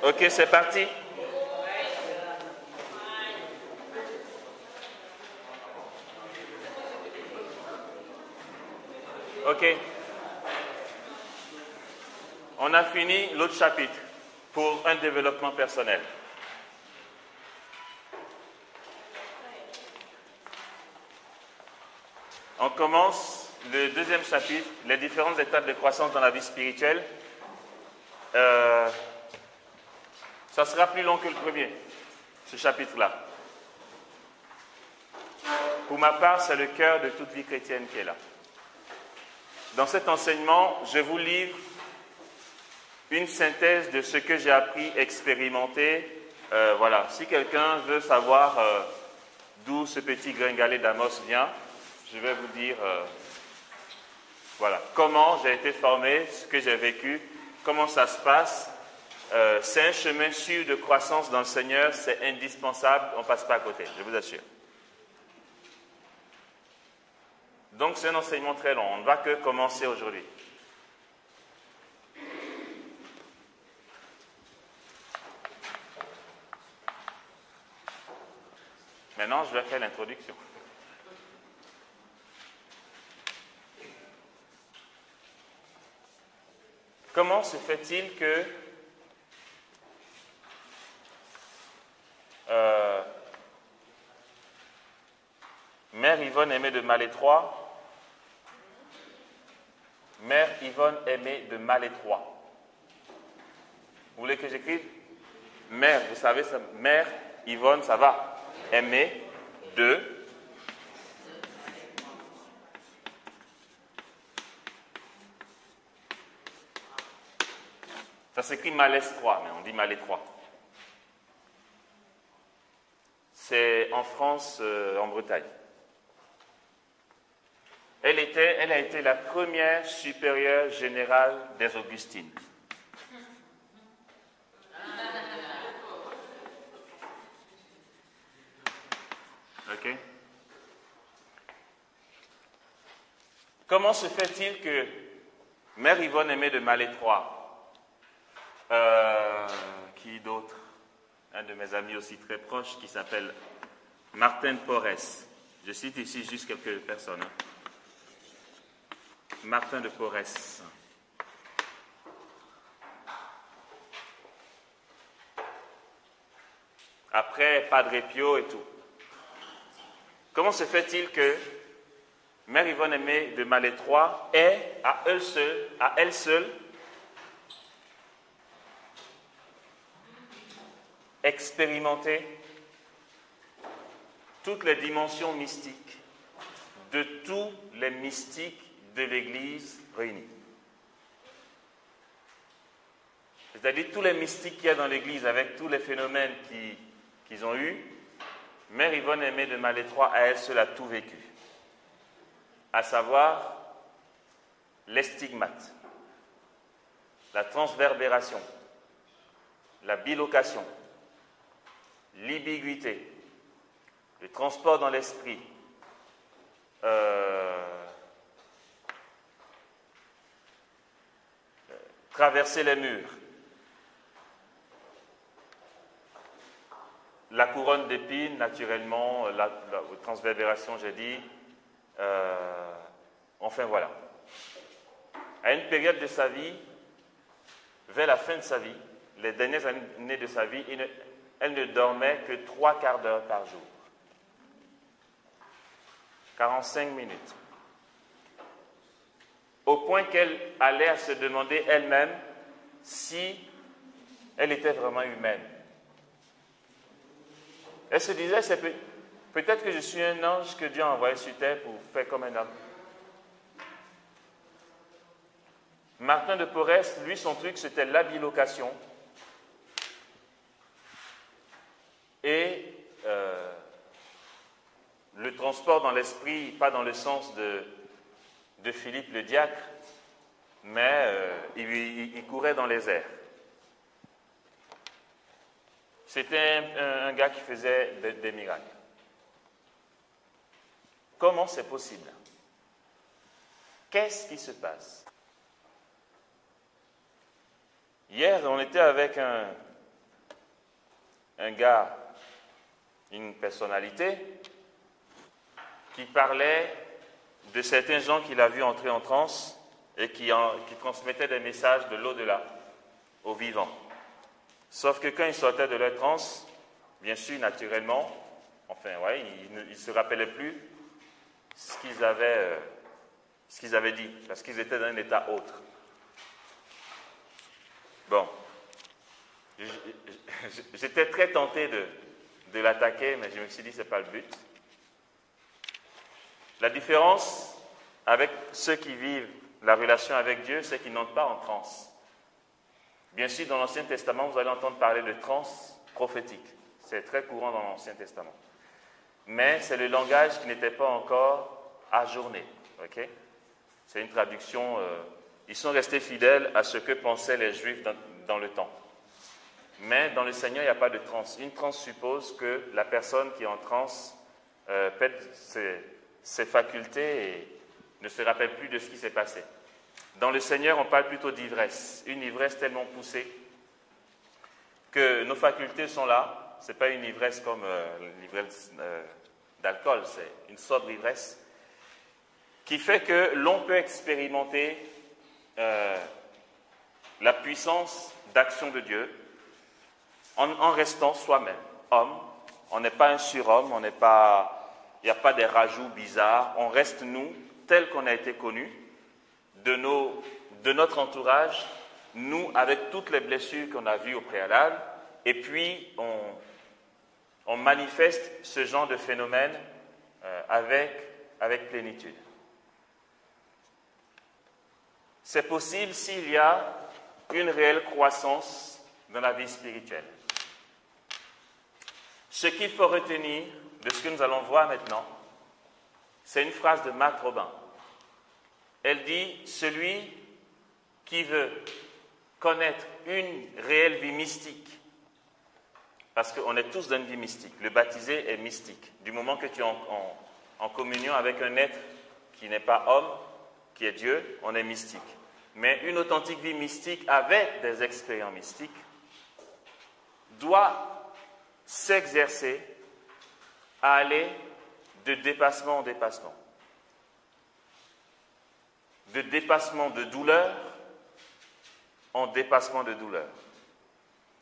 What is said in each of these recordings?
Ok, c'est parti. Ok. On a fini l'autre chapitre pour un développement personnel. On commence le deuxième chapitre, les différentes étapes de croissance dans la vie spirituelle. Ça sera plus long que le premier, ce chapitre-là. Pour ma part, c'est le cœur de toute vie chrétienne qui est là. Dans cet enseignement, je vous livre une synthèse de ce que j'ai appris, expérimenté. Voilà. Si quelqu'un veut savoir d'où ce petit gringalet d'Amos vient, je vais vous dire voilà, comment j'ai été formé, ce que j'ai vécu, comment ça se passe. C'est un chemin sûr de croissance dans le Seigneur, c'est indispensable, on ne passe pas à côté, je vous assure. Donc c'est un enseignement très long, on ne va que commencer aujourd'hui. Maintenant, je vais faire l'introduction. Comment se fait-il que Mère Yvonne Aimée de Malétroit, Mère Yvonne Aimée de Malétroit. Vous voulez que j'écrive? Mère, vous savez, ça, Mère Yvonne, ça va. Aimée de ça s'écrit Malestroit, mais on dit Malétroit. C'est en France, en Bretagne. Elle a été la première supérieure générale des Augustines. Ok? Comment se fait-il que Mère Yvonne Aimée de Malétroit, qui d'autre? Un de mes amis aussi très proche qui s'appelle Martin de Porres. Je cite ici juste quelques personnes. Martin de Porres. Après Padre Pio et tout. Comment se fait-il que Mère Yvonne Aimée de Malétroit est à elle seule, expérimenter toutes les dimensions mystiques de tous les mystiques de l'Église réunis. C'est-à-dire tous les mystiques qu'il y a dans l'Église avec tous les phénomènes qu'ils ont eus, Mère Yvonne Aimée de Malétroit à elle seule a tout vécu. À savoir les stigmates, la transverbération, la bilocation, l'ibiguïté, le transport dans l'esprit, traverser les murs, la couronne d'épines, naturellement, la transverbération, j'ai dit, enfin voilà. À une période de sa vie, vers la fin de sa vie, les dernières années de sa vie, elle ne dormait que 3 quarts d'heure par jour. 45 minutes. Au point qu'elle allait à se demander elle-même si elle était vraiment humaine. Elle se disait, peut-être que je suis un ange que Dieu a envoyé sur terre pour faire comme un homme. Martin de Porres, lui, son truc, c'était la bilocation. Et le transport dans l'esprit, pas dans le sens de Philippe le diacre, mais il courait dans les airs. C'était un gars qui faisait des miracles. Comment c'est possible? Qu'est-ce qui se passe? Hier, on était avec un gars, une personnalité, qui parlait de certains gens qu'il a vus entrer en transe et qui transmettaient des messages de l'au-delà aux vivants. Sauf que quand ils sortaient de leur transe, bien sûr, naturellement, ils ne se rappelaient plus ce qu'ils avaient dit, parce qu'ils étaient dans un état autre. Bon, j'étais très tenté de l'attaquer, mais je me suis dit, ce n'est pas le but. La différence avec ceux qui vivent la relation avec Dieu, c'est qu'ils n'entrent pas en transe. Bien sûr, dans l'Ancien Testament, vous allez entendre parler de transe prophétique. C'est très courant dans l'Ancien Testament. Mais c'est le langage qui n'était pas encore ajourné. Okay? C'est une traduction. Ils sont restés fidèles à ce que pensaient les Juifs dans le temps. Mais dans le Seigneur, il n'y a pas de transe. Une transe suppose que la personne qui est en transe perd ses facultés et ne se rappelle plus de ce qui s'est passé. Dans le Seigneur, on parle plutôt d'ivresse. Une ivresse tellement poussée que nos facultés sont là. Ce n'est pas une ivresse comme l'ivresse d'alcool, c'est une sobre ivresse qui fait que l'on peut expérimenter la puissance d'action de Dieu en restant soi-même, homme. On n'est pas un surhomme, il n'y a pas des rajouts bizarres. On reste nous, tels qu'on a été connus, de notre entourage, nous, avec toutes les blessures qu'on a vues au préalable, et puis on manifeste ce genre de phénomène avec plénitude. C'est possible s'il y a une réelle croissance dans la vie spirituelle. Ce qu'il faut retenir de ce que nous allons voir maintenant, c'est une phrase de Marthe Robin. Elle dit « Celui qui veut connaître une réelle vie mystique », parce qu'on est tous dans une vie mystique, le baptisé est mystique. Du moment que tu es en communion avec un être qui n'est pas homme, qui est Dieu, on est mystique. Mais une authentique vie mystique avec des expériences mystiques doit s'exercer à aller de dépassement en dépassement. De dépassement de douleur en dépassement de douleur.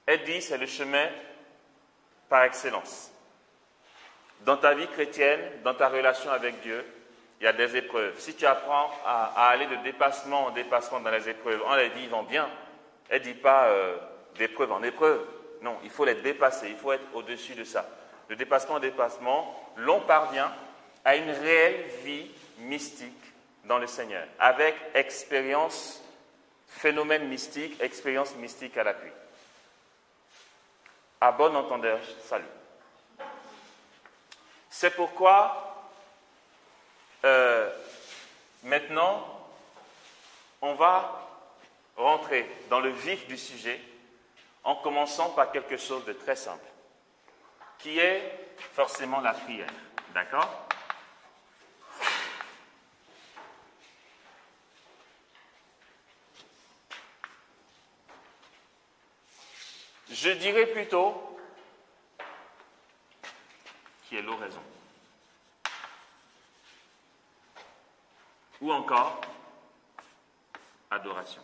Elle dit, c'est le chemin par excellence. Dans ta vie chrétienne, dans ta relation avec Dieu, il y a des épreuves. Si tu apprends à aller de dépassement en dépassement dans les épreuves, on les dit, ils vont bien. Elle ne dit pas d'épreuve en épreuve. Non, il faut les dépasser, il faut être au-dessus de ça. De dépassement en dépassement, l'on parvient à une réelle vie mystique dans le Seigneur, avec expérience, phénomène mystique, expérience mystique à l'appui. À bon entendeur, salut. C'est pourquoi, maintenant, on va rentrer dans le vif du sujet en commençant par quelque chose de très simple, qui est forcément la prière. D'accord ? Je dirais plutôt qui est l'oraison. Ou encore adoration.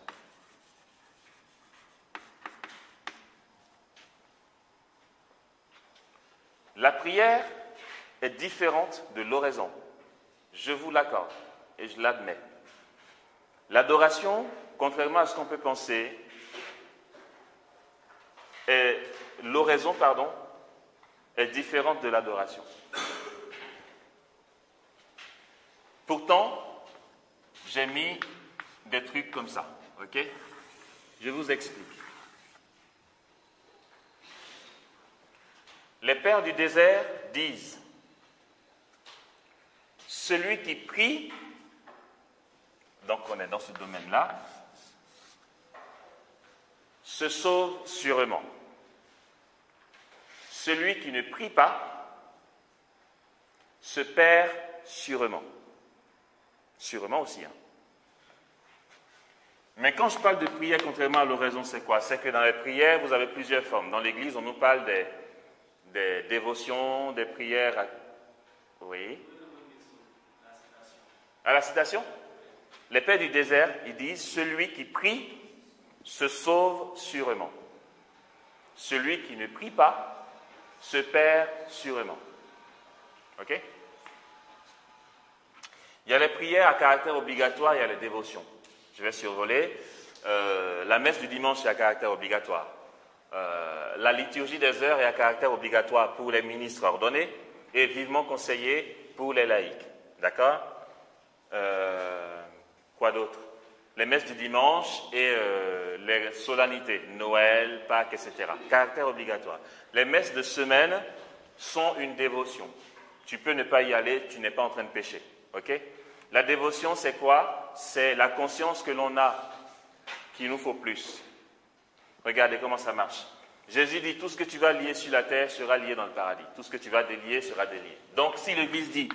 La prière est différente de l'oraison. Je vous l'accorde et je l'admets. L'adoration, contrairement à ce qu'on peut penser, l'oraison, est différente de l'adoration. Pourtant, j'ai mis des trucs comme ça, ok ? Je vous explique. Les pères du désert disent « Celui qui prie », donc on est dans ce domaine-là, se sauve sûrement. Celui qui ne prie pas se perd sûrement. Sûrement aussi. Mais quand je parle de prière, contrairement à l'oraison, c'est quoi ? C'est que dans les prières, vous avez plusieurs formes. Dans l'Église, on nous parle des dévotions, des prières. Oui. À la citation? Les pères du désert, ils disent, celui qui prie se sauve sûrement. Celui qui ne prie pas se perd sûrement. Ok? Il y a les prières à caractère obligatoire, il y a les dévotions. Je vais survoler. La messe du dimanche est à caractère obligatoire. La liturgie des heures est à caractère obligatoire pour les ministres ordonnés et vivement conseillé pour les laïcs. D'accord? Quoi d'autre? Les messes du dimanche et les solennités, Noël, Pâques, etc. Caractère obligatoire. Les messes de semaine sont une dévotion. Tu peux ne pas y aller, tu n'es pas en train de pécher. Ok? La dévotion, c'est quoi? C'est la conscience que l'on a qu'il nous faut plus. Regardez comment ça marche. Jésus dit, tout ce que tu vas lier sur la terre sera lié dans le paradis. Tout ce que tu vas délier sera délié. Donc, si l'Église dit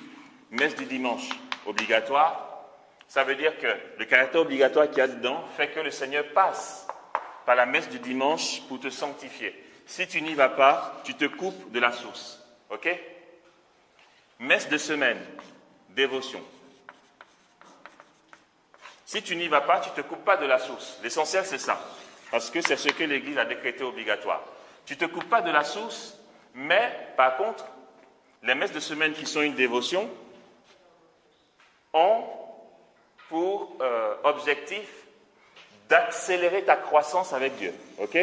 messe du dimanche obligatoire, ça veut dire que le caractère obligatoire qu'il y a dedans fait que le Seigneur passe par la messe du dimanche pour te sanctifier. Si tu n'y vas pas, tu te coupes de la source. Ok? Messe de semaine, dévotion. Si tu n'y vas pas, tu ne te coupes pas de la source. L'essentiel, c'est ça. Parce que c'est ce que l'Église a décrété obligatoire. Tu ne te coupes pas de la source, mais par contre, les messes de semaine qui sont une dévotion ont pour objectif d'accélérer ta croissance avec Dieu. Ok?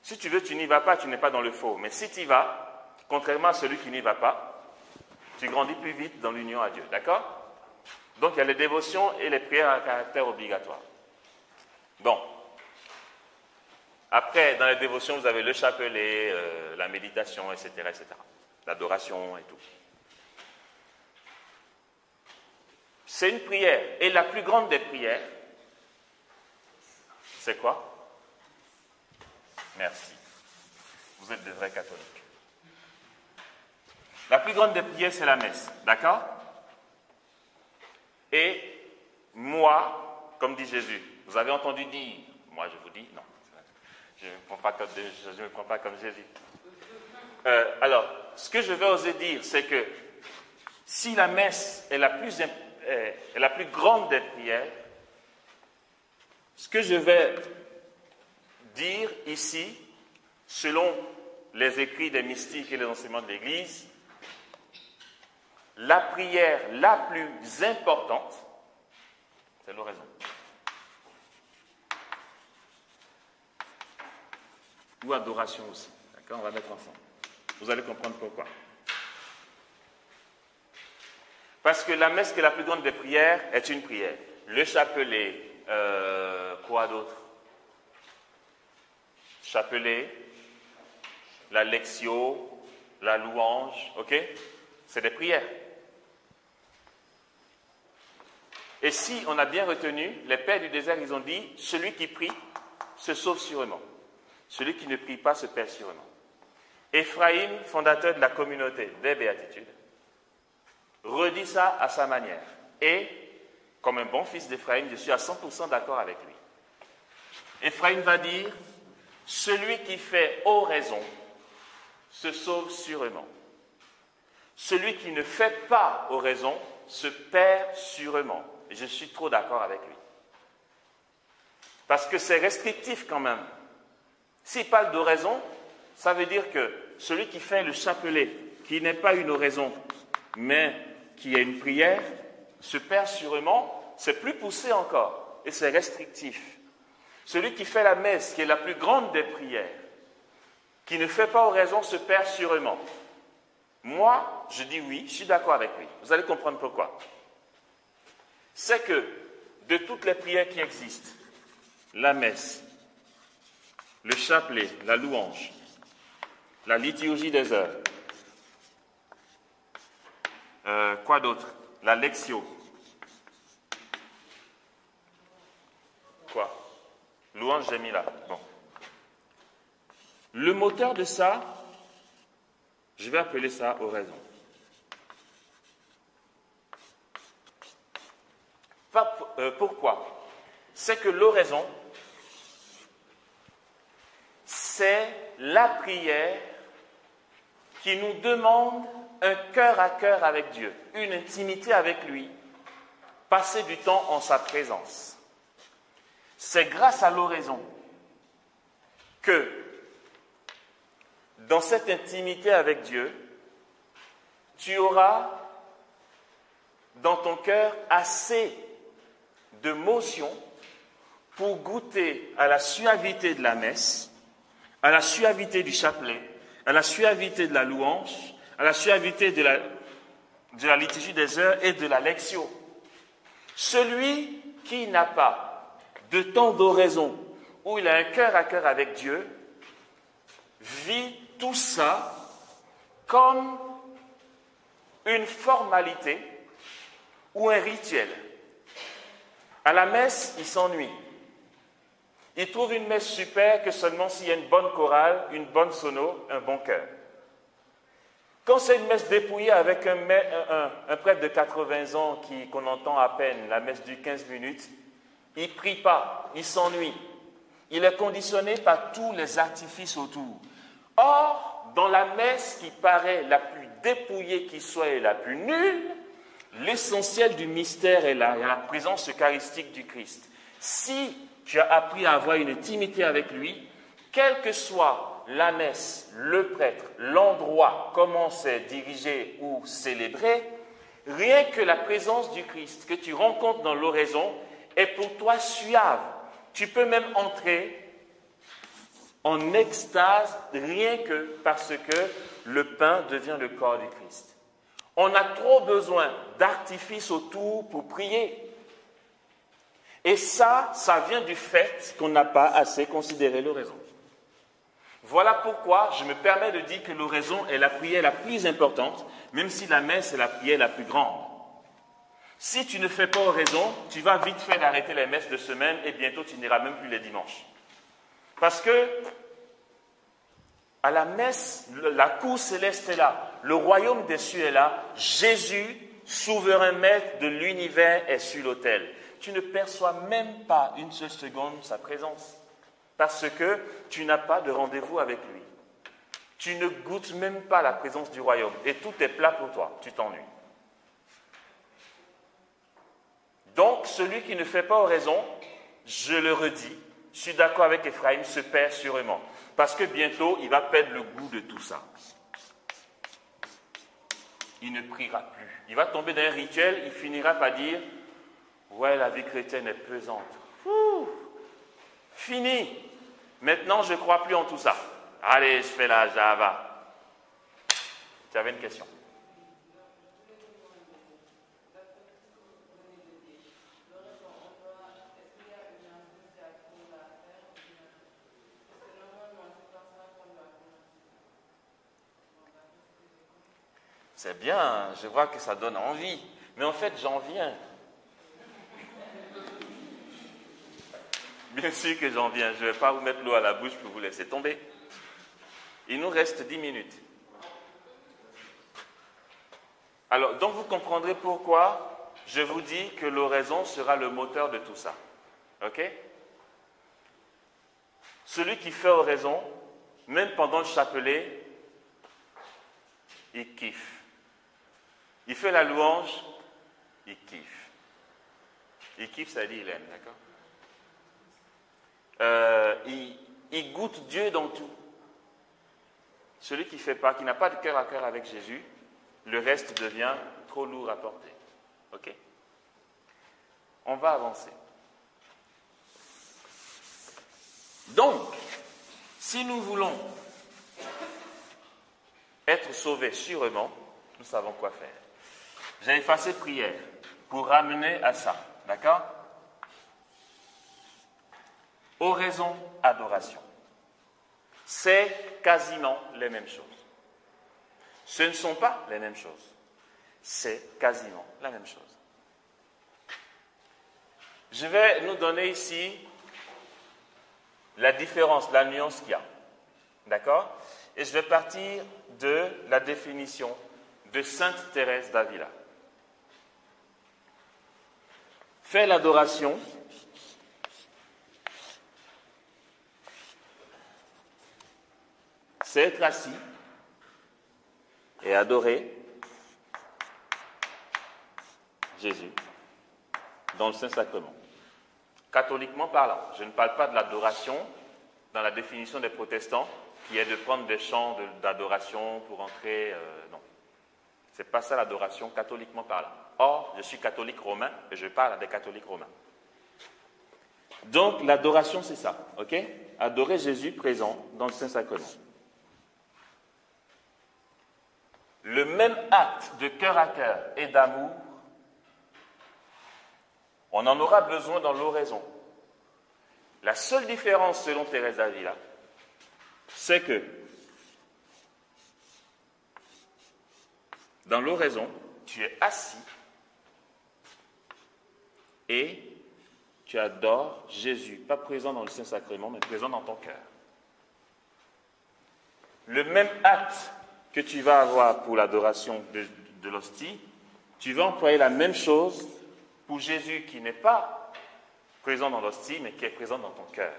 Si tu veux, tu n'y vas pas, tu n'es pas dans le faux. Mais si tu y vas, contrairement à celui qui n'y va pas, tu grandis plus vite dans l'union à Dieu. D'accord? Donc, il y a les dévotions et les prières à caractère obligatoire. Bon. Après, dans les dévotions, vous avez le chapelet, la méditation, etc., etc. L'adoration et tout. C'est une prière. Et la plus grande des prières, c'est quoi? Merci. Vous êtes des vrais catholiques. La plus grande des prières, c'est la messe. D'accord? Et moi, comme dit Jésus, vous avez entendu dire, moi je vous dis, non, je ne me prends pas comme Jésus. Alors, ce que je vais oser dire, c'est que si la messe est la plus grande des prières, ce que je vais dire ici, selon les écrits des mystiques et les enseignements de l'Église, la prière la plus importante, c'est l'oraison. Ou adoration aussi. D'accord? On va mettre ensemble. Vous allez comprendre pourquoi. Parce que la messe qui est la plus grande des prières est une prière. Le chapelet, quoi d'autre? Chapelet, la lectio, la louange, ok? C'est des prières. Et si on a bien retenu, les pères du désert, ils ont dit, celui qui prie se sauve sûrement. Celui qui ne prie pas se perd sûrement. Éphraïm, fondateur de la communauté des béatitudes, redit ça à sa manière. Et, comme un bon fils d'Éphraïm, je suis à 100% d'accord avec lui. Éphraïm va dire, celui qui fait oraison se sauve sûrement. Celui qui ne fait pas oraison se perd sûrement. Et je suis trop d'accord avec lui. Parce que c'est restrictif quand même. S'il parle d'oraison, ça veut dire que celui qui fait le chapelet, qui n'est pas une oraison, mais qui est une prière, se perd sûrement, c'est plus poussé encore, et c'est restrictif. Celui qui fait la messe, qui est la plus grande des prières, qui ne fait pas oraison, se perd sûrement. Moi, je dis oui, je suis d'accord avec lui. Vous allez comprendre pourquoi. C'est que de toutes les prières qui existent, la messe, le chapelet, la louange, la liturgie des heures, quoi d'autre? La lectio. Quoi? Louange, j'ai mis là. Bon. Le moteur de ça, je vais appeler ça oraison. Pourquoi? C'est que l'oraison, c'est la prière qui nous demande un cœur à cœur avec Dieu, une intimité avec lui, passer du temps en sa présence. C'est grâce à l'oraison que, dans cette intimité avec Dieu, tu auras dans ton cœur assez de motion pour goûter à la suavité de la messe, à la suavité du chapelet, à la suavité de la louange, à la suavité de la liturgie des heures et de la lectio. Celui qui n'a pas de temps d'oraison, où il a un cœur à cœur avec Dieu, vit tout ça comme une formalité ou un rituel. À la messe, il s'ennuie. Il trouve une messe super que seulement s'il y a une bonne chorale, une bonne sono, un bon chœur. Quand c'est une messe dépouillée avec un prêtre de 80 ans qu'on entend à peine, la messe du 15 minutes, il ne prie pas, il s'ennuie. Il est conditionné par tous les artifices autour. Or, dans la messe qui paraît la plus dépouillée qui soit et la plus nulle, l'essentiel du mystère est là, il y a la présence eucharistique du Christ. Si tu as appris à avoir une intimité avec lui, quelle que soit la messe, le prêtre, l'endroit, comment c'est dirigé ou célébré, rien que la présence du Christ que tu rencontres dans l'oraison est pour toi suave. Tu peux même entrer en extase rien que parce que le pain devient le corps du Christ. On a trop besoin d'artifices autour pour prier. Et ça vient du fait qu'on n'a pas assez considéré l'oraison. Voilà pourquoi je me permets de dire que l'oraison est la prière la plus importante, même si la messe est la prière la plus grande. Si tu ne fais pas oraison, tu vas vite fait d'arrêter les messes de semaine et bientôt tu n'iras même plus les dimanches. Parce que à la messe, la cour céleste est là, le royaume des cieux est là, Jésus, souverain maître de l'univers, est sur l'autel. Tu ne perçois même pas une seule seconde sa présence, parce que tu n'as pas de rendez-vous avec lui. Tu ne goûtes même pas la présence du royaume, et tout est plat pour toi, tu t'ennuies. Donc, celui qui ne fait pas oraison, je le redis, je suis d'accord avec Ephraïm, se perd sûrement. Parce que bientôt, il va perdre le goût de tout ça. Il ne priera plus. Il va tomber dans un rituel, il finira par dire « Ouais, la vie chrétienne est pesante. Fini. Maintenant, je ne crois plus en tout ça. Allez, je fais la Java. » Tu avais une question? C'est bien, je vois que ça donne envie. Mais en fait, j'en viens. Bien sûr que j'en viens. Je ne vais pas vous mettre l'eau à la bouche pour vous laisser tomber. Il nous reste 10 minutes. Alors, donc vous comprendrez pourquoi je vous dis que l'oraison sera le moteur de tout ça. OK? Celui qui fait oraison, même pendant le chapelet, il kiffe. Il fait la louange, il kiffe. Il kiffe, ça dit il aime, d'accord? Il goûte Dieu dans tout. Celui qui fait pas, qui n'a pas de cœur à cœur avec Jésus, le reste devient trop lourd à porter. Ok? On va avancer. Donc, si nous voulons être sauvés sûrement, nous savons quoi faire. J'ai effacé prière pour ramener à ça. D'accord? Oraison, adoration. C'est quasiment les mêmes choses. Ce ne sont pas les mêmes choses. C'est quasiment la même chose. Je vais nous donner ici la différence, la nuance qu'il y a. D'accord? Et je vais partir de la définition de Sainte Thérèse d'Avila. Faire l'adoration, c'est être assis et adorer Jésus dans le Saint-Sacrement. Catholiquement parlant, je ne parle pas de l'adoration dans la définition des protestants, qui est de prendre des chants d'adoration pour entrer, non. Ce n'est pas ça l'adoration catholiquement parlant. Or, je suis catholique romain et je parle à des catholiques romains. Donc, l'adoration, c'est ça, ok? Adorer Jésus présent dans le Saint-Sacrement. Le même acte de cœur à cœur et d'amour, on en aura besoin dans l'oraison. La seule différence, selon Thérèse d'Avila, c'est que dans l'oraison, tu es assis et tu adores Jésus, pas présent dans le Saint-Sacrement, mais présent dans ton cœur. Le même acte que tu vas avoir pour l'adoration de l'hostie, tu vas employer la même chose pour Jésus qui n'est pas présent dans l'hostie, mais qui est présent dans ton cœur.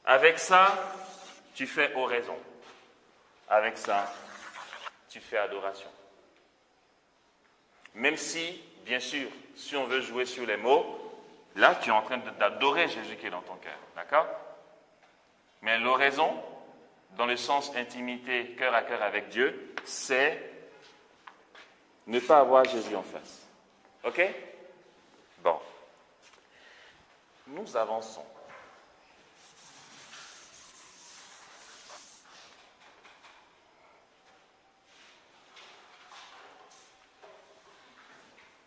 Avec ça, tu fais oraison. Avec ça, tu fais adoration. Même si, bien sûr, si on veut jouer sur les mots, là, tu es en train d'adorer Jésus qui est dans ton cœur. D'accord? Mais l'oraison, dans le sens intimité, cœur à cœur avec Dieu, c'est ne pas avoir Jésus en face. Ok? Bon. Nous avançons.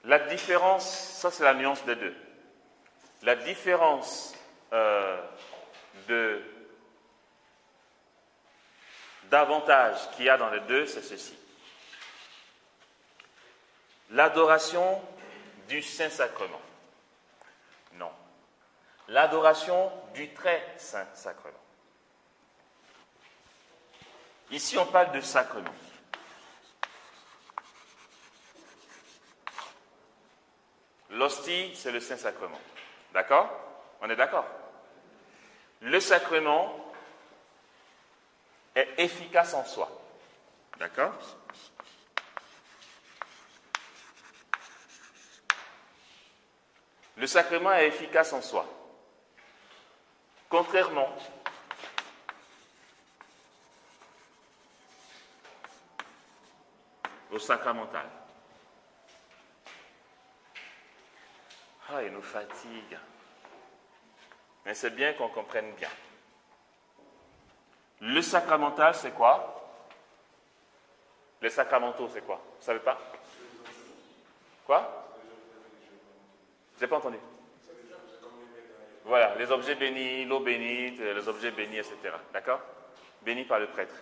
La différence, ça c'est la nuance des deux. La différence d'avantage qu'il y a dans les deux, c'est ceci. L'adoration du Saint-Sacrement. Non. L'adoration du très Saint-Sacrement. Ici, on parle de sacrement. L'hostie, c'est le Saint-Sacrement. D'accord? On est d'accord? Le sacrement est efficace en soi. D'accord? Le sacrement est efficace en soi. Contrairement au sacramental. Ah, il nous fatigue. Mais c'est bien qu'on comprenne bien. Le sacramental, c'est quoi? Les sacramentaux, c'est quoi? Vous ne savez pas? Quoi? Je n'ai pas entendu. Voilà, les objets bénis, l'eau bénite, les objets bénis, etc. D'accord? Bénis par le prêtre.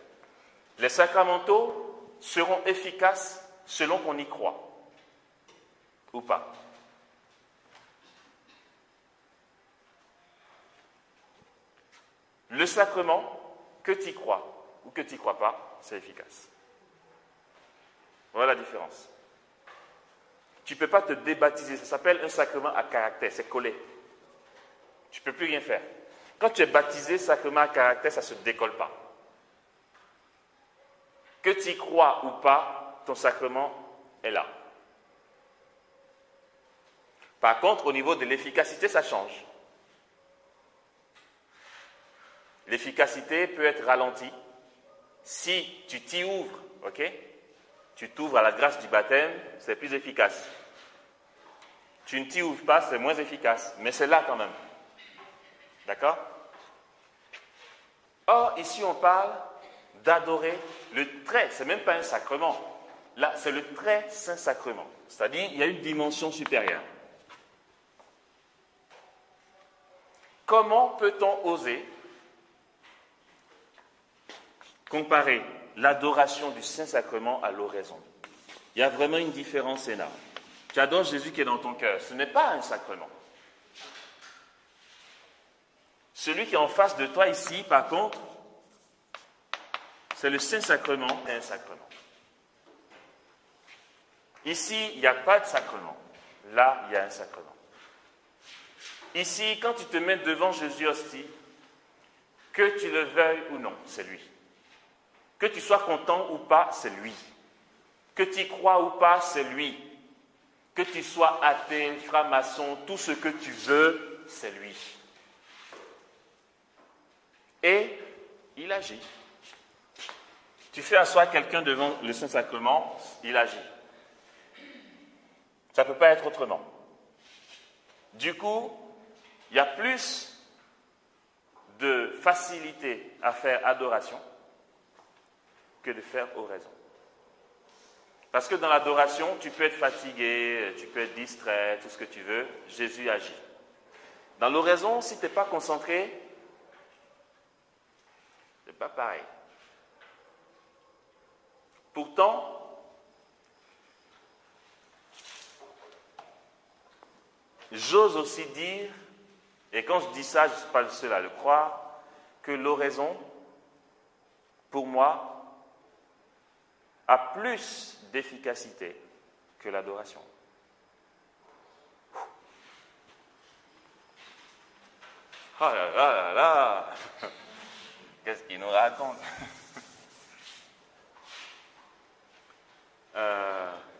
Les sacramentaux seront efficaces selon qu'on y croit. Ou pas. Le sacrement, que tu y crois ou que tu n'y crois pas, c'est efficace. Voilà la différence. Tu ne peux pas te débaptiser, ça s'appelle un sacrement à caractère, c'est collé. Tu ne peux plus rien faire. Quand tu es baptisé, sacrement à caractère, ça ne se décolle pas. Que tu y crois ou pas, ton sacrement est là. Par contre, au niveau de l'efficacité, ça change. L'efficacité peut être ralentie si tu t'y ouvres, ok? Tu t'ouvres à la grâce du baptême, c'est plus efficace. Tu ne t'y ouvres pas, c'est moins efficace, mais c'est là quand même. D'accord? Or, ici, on parle d'adorer le très, c'est même pas un sacrement. Là, c'est le très saint sacrement. C'est-à-dire, il y a une dimension supérieure. Comment peut-on oser comparer l'adoration du Saint-Sacrement à l'oraison? Il y a vraiment une différence énorme. Tu adores Jésus qui est dans ton cœur. Ce n'est pas un sacrement. Celui qui est en face de toi ici, par contre, c'est le Saint-Sacrement et un sacrement. Ici, il n'y a pas de sacrement. Là, il y a un sacrement. Ici, quand tu te mets devant Jésus hostie, que tu le veuilles ou non, c'est lui. Que tu sois content ou pas, c'est lui. Que tu y crois ou pas, c'est lui. Que tu sois athée, franc-maçon, tout ce que tu veux, c'est lui. Et il agit. Tu fais asseoir quelqu'un devant le Saint-Sacrement, il agit. Ça ne peut pas être autrement. Du coup, il y a plus de facilité à faire adoration que de faire oraison. Parce que dans l'adoration, tu peux être fatigué, tu peux être distrait, tout ce que tu veux, Jésus agit. Dans l'oraison, si tu n'es pas concentré, ce n'est pas pareil. Pourtant, j'ose aussi dire, et quand je dis ça, je ne suis pas le seul à le croire, que l'oraison, pour moi, a plus d'efficacité que l'adoration. Oh là là là là! Qu'est-ce qu'il nous raconte?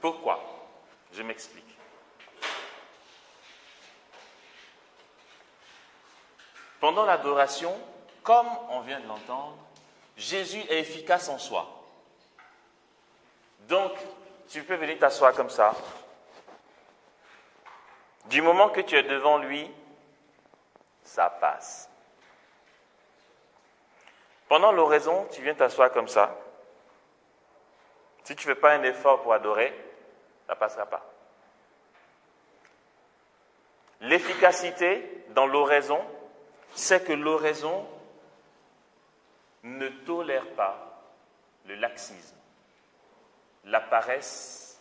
Pourquoi? Je m'explique. Pendant l'adoration, comme on vient de l'entendre, Jésus est efficace en soi. Donc, tu peux venir t'asseoir comme ça. Du moment que tu es devant lui, ça passe. Pendant l'oraison, tu viens t'asseoir comme ça. Si tu ne fais pas un effort pour adorer, ça ne passera pas. L'efficacité dans l'oraison, c'est que l'oraison ne tolère pas le laxisme, la paresse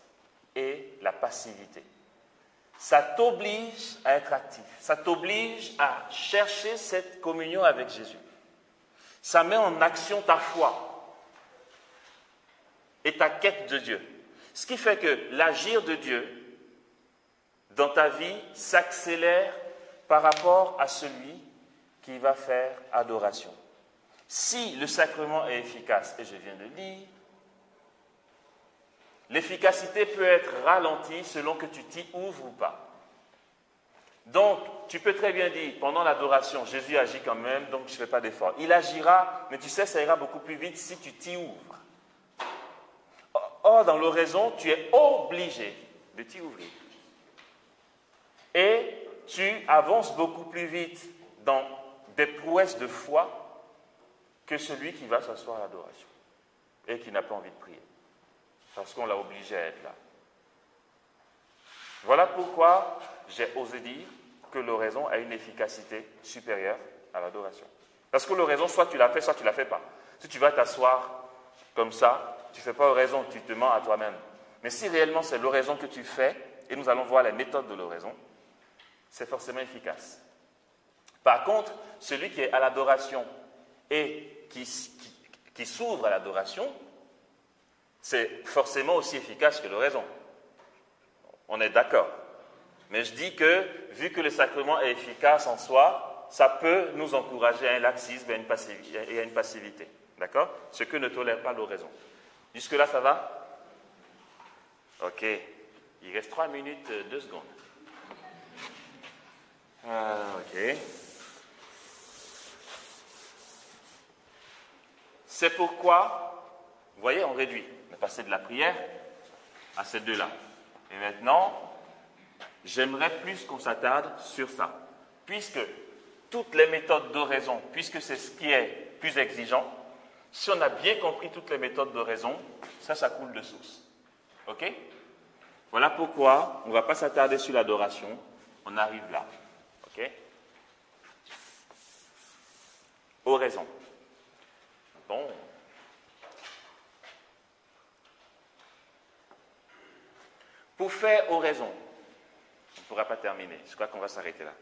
et la passivité. Ça t'oblige à être actif, ça t'oblige à chercher cette communion avec Jésus. Ça met en action ta foi et ta quête de Dieu. Ce qui fait que l'agir de Dieu dans ta vie s'accélère par rapport à celui qui va faire adoration. Si le sacrement est efficace, et je viens de le dire, l'efficacité peut être ralentie selon que tu t'y ouvres ou pas. Donc, tu peux très bien dire, pendant l'adoration, Jésus agit quand même, donc je ne fais pas d'effort. Il agira, mais tu sais, ça ira beaucoup plus vite si tu t'y ouvres. Or, dans l'oraison, tu es obligé de t'y ouvrir. Et tu avances beaucoup plus vite dans des prouesses de foi que celui qui va s'asseoir à l'adoration et qui n'a pas envie de prier. Parce qu'on l'a obligé à être là. Voilà pourquoi j'ai osé dire que l'oraison a une efficacité supérieure à l'adoration. Parce que l'oraison, soit tu la fais, soit tu ne la fais pas. Si tu vas t'asseoir comme ça, tu ne fais pas oraison, tu te mens à toi-même. Mais si réellement c'est l'oraison que tu fais, et nous allons voir les méthodes de l'oraison, c'est forcément efficace. Par contre, celui qui est à l'adoration et qui s'ouvre à l'adoration, c'est forcément aussi efficace que l'oraison. On est d'accord. Mais je dis que, vu que le sacrement est efficace en soi, ça peut nous encourager à un laxisme et à une passivité. D'accord? Ce que ne tolère pas l'oraison. Jusque-là, ça va? Ok. Il reste 3 minutes, 2 secondes. Ok. C'est pourquoi, vous voyez, on réduit. On est passé de la prière à ces deux-là. Et maintenant, j'aimerais plus qu'on s'attarde sur ça. Puisque toutes les méthodes d'oraison, puisque c'est ce qui est plus exigeant, si on a bien compris toutes les méthodes d'oraison, ça coule de source. Ok? Voilà pourquoi on ne va pas s'attarder sur l'adoration. On arrive là. Ok? Oraison. Bon. Pour faire oraison, on ne pourra pas terminer. Je crois qu'on va s'arrêter là.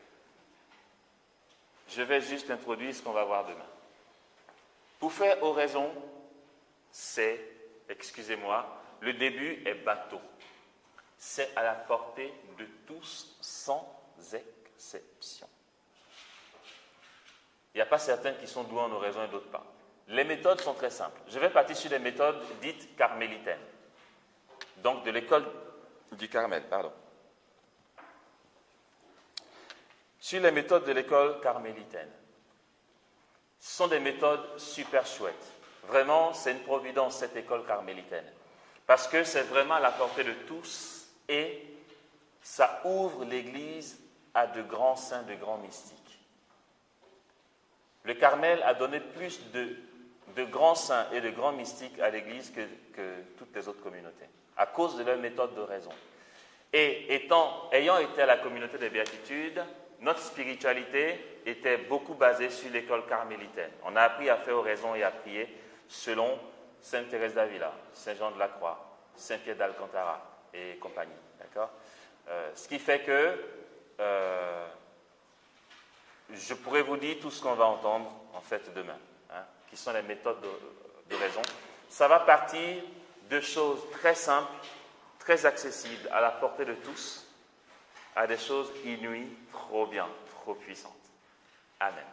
Je vais juste introduire ce qu'on va voir demain. Pour faire oraison, c'est, excusez-moi, le début est bateau. C'est à la portée de tous sans exception. Il n'y a pas certains qui sont doués en oraison et d'autres pas. Les méthodes sont très simples. Je vais partir sur les méthodes dites carmélitaines. Donc de l'école du Carmel, pardon. Sur les méthodes de l'école carmélitaine, ce sont des méthodes super chouettes. Vraiment, c'est une providence, cette école carmélitaine. Parce que c'est vraiment à la portée de tous et ça ouvre l'Église à de grands saints, de grands mystiques. Le Carmel a donné plus de grands saints et de grands mystiques à l'Église que toutes les autres communautés, à cause de leur méthode de raison. Et ayant été à la communauté des béatitudes, notre spiritualité était beaucoup basée sur l'école carmélitaine. On a appris à faire oraison et à prier selon Sainte Thérèse d'Avila, Saint Jean de la Croix, Saint Pierre d'Alcantara et compagnie. D'accord ? Ce qui fait que je pourrais vous dire tout ce qu'on va entendre en fait demain, hein, qui sont les méthodes de raison. Ça va partir de choses très simples, très accessibles, à la portée de tous, à des choses inouïes, trop bien, trop puissantes. Amen.